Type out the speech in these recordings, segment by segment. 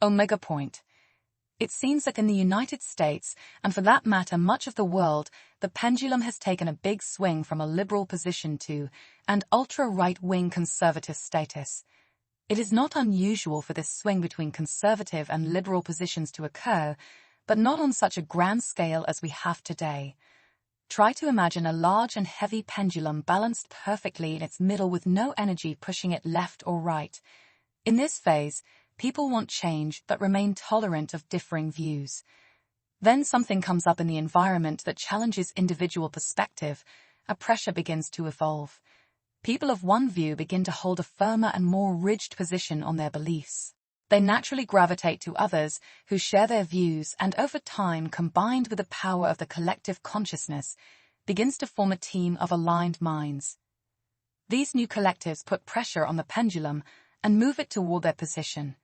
Omega point. It seems that in the United States, and for that matter much of the world, the pendulum has taken a big swing from a liberal position to an ultra-right-wing conservative status. It is not unusual for this swing between conservative and liberal positions to occur, but not on such a grand scale as we have today. Try to imagine a large and heavy pendulum balanced perfectly in its middle with no energy pushing it left or right. In this phase, people want change but remain tolerant of differing views. Then something comes up in the environment that challenges individual perspective. A pressure begins to evolve. People of one view begin to hold a firmer and more rigid position on their beliefs. They naturally gravitate to others who share their views, and over time, combined with the power of the collective consciousness, begins to form a team of aligned minds. These new collectives put pressure on the pendulum and move it toward their position.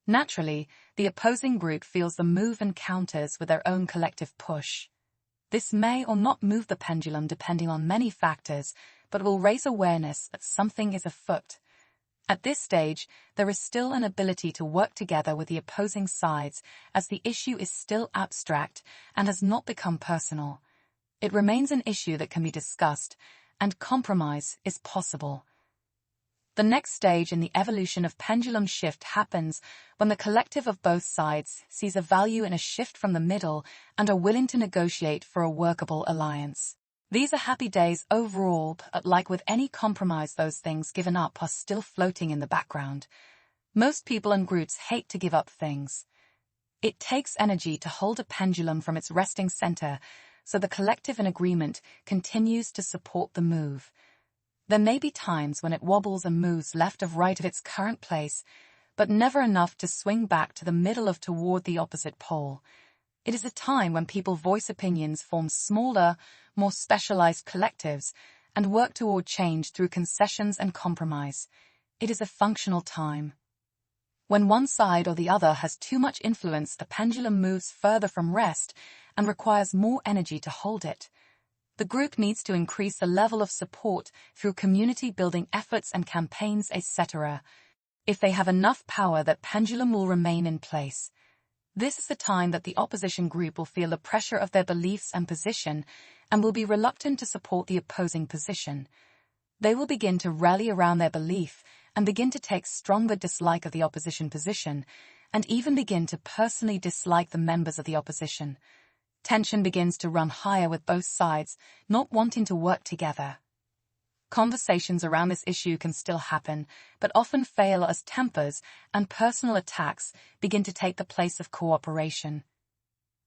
Naturally, the opposing group feels the move and counters with their own collective push. This may or not move the pendulum depending on many factors, but will raise awareness that something is afoot. At this stage, there is still an ability to work together with the opposing sides, as the issue is still abstract and has not become personal. It remains an issue that can be discussed, and compromise is possible. The next stage in the evolution of pendulum shift happens when the collective of both sides sees a value in a shift from the middle and are willing to negotiate for a workable alliance. These are happy days overall, but like with any compromise, those things given up are still floating in the background. Most people and groups hate to give up things. It takes energy to hold a pendulum from its resting center, so the collective in agreement continues to support the move. There may be times when it wobbles and moves left of right of its current place, but never enough to swing back to the middle of toward the opposite pole. It is a time when people voice opinions, form smaller, more specialized collectives, and work toward change through concessions and compromise. It is a functional time. When one side or the other has too much influence, the pendulum moves further from rest and requires more energy to hold it. The group needs to increase the level of support through community-building efforts and campaigns, etc. If they have enough power, that pendulum will remain in place. This is the time that the opposition group will feel the pressure of their beliefs and position and will be reluctant to support the opposing position. They will begin to rally around their belief and begin to take stronger dislike of the opposition position, and even begin to personally dislike the members of the opposition. Tension begins to run higher with both sides not wanting to work together. Conversations around this issue can still happen, but often fail as tempers and personal attacks begin to take the place of cooperation.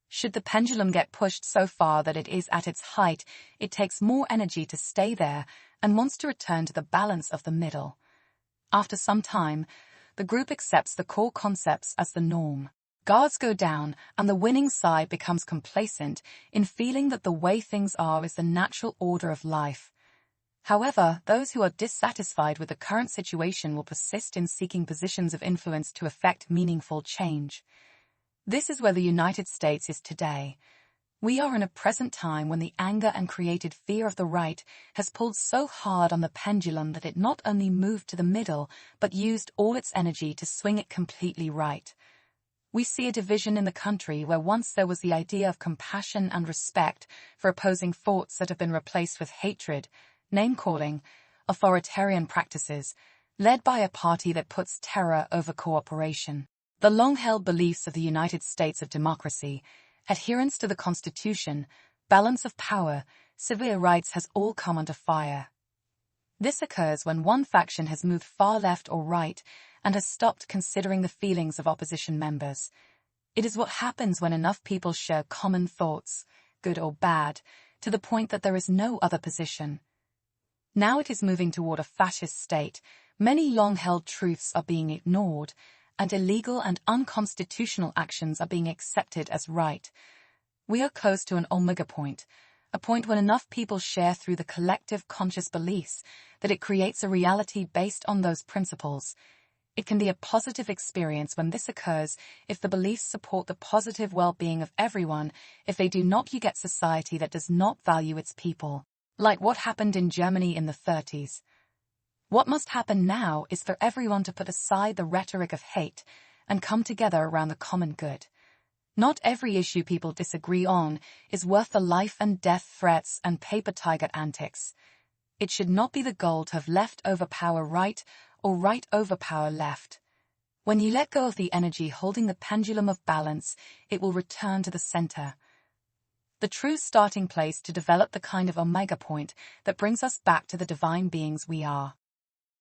Should the pendulum get pushed so far that it is at its height, it takes more energy to stay there and wants to return to the balance of the middle. After some time, the group accepts the core concepts as the norm. Guards go down, and the winning side becomes complacent in feeling that the way things are is the natural order of life. However, those who are dissatisfied with the current situation will persist in seeking positions of influence to effect meaningful change. This is where the United States is today. We are in a present time when the anger and created fear of the right has pulled so hard on the pendulum that it not only moved to the middle, but used all its energy to swing it completely right. We see a division in the country where once there was the idea of compassion and respect for opposing thoughts that have been replaced with hatred, name-calling, authoritarian practices, led by a party that puts terror over cooperation. The long-held beliefs of the United States of democracy, adherence to the Constitution, balance of power, civil rights has all come under fire. This occurs when one faction has moved far left or right and has stopped considering the feelings of opposition members. It is what happens when enough people share common thoughts, good or bad, to the point that there is no other position. Now it is moving toward a fascist state. Many long-held truths are being ignored, and illegal and unconstitutional actions are being accepted as right. We are close to an omega point, a point when enough people share through the collective conscious beliefs that it creates a reality based on those principles. It can be a positive experience when this occurs if the beliefs support the positive well-being of everyone. If they do not, you get society that does not value its people, like what happened in Germany in the 30s. What must happen now is for everyone to put aside the rhetoric of hate and come together around the common good. Not every issue people disagree on is worth the life and death threats and paper tiger antics. It should not be the goal to have left overpower right or right overpower left. When you let go of the energy holding the pendulum of balance, it will return to the center. The true starting place to develop the kind of omega point that brings us back to the divine beings we are.